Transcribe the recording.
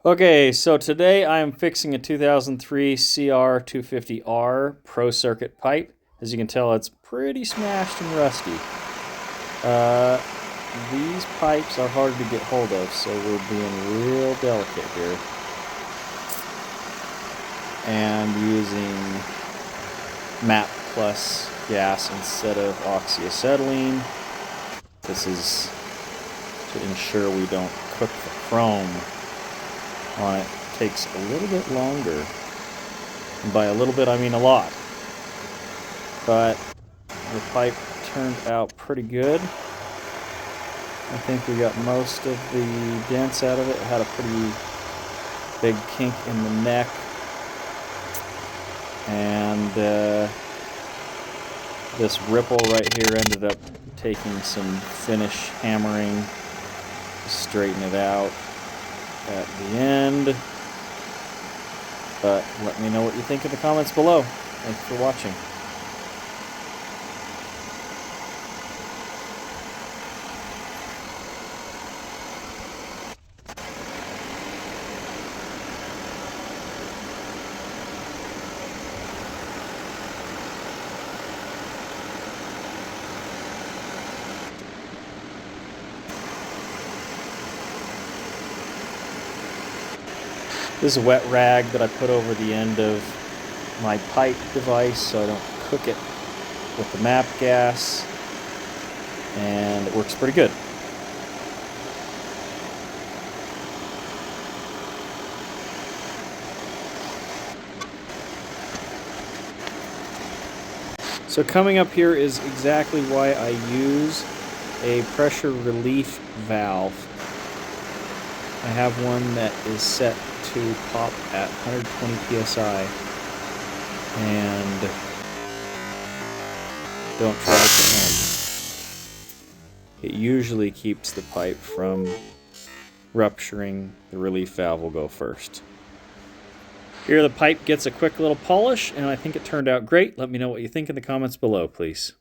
Okay, so today I am fixing a 2003 CR250r Pro Circuit pipe. As you can tell, it's pretty smashed and rusty. Uh, these pipes are hard to get hold of, so we're being real delicate here. And using MAP plus gas instead of oxyacetylene. This is to ensure we don't cook the chrome on it. Takes a little bit longer. And by a little bit, I mean a lot. But the pipe turned out pretty good. I think we got most of the dents out of it. It had a pretty big kink in the neck. And this ripple right here ended up taking some finish hammering to straighten it out at the end. But let me know what you think in the comments below. Thanks for watching. This is a wet rag that I put over the end of my pipe device so I don't cook it with the MAP gas, and it works pretty good. So coming up here is exactly why I use a pressure relief valve. I have one that is set to pop at 120 psi, and don't try it at home. It usually keeps the pipe from rupturing. The relief valve will go first. Here the pipe gets a quick little polish, and I think it turned out great. Let me know what you think in the comments below, please.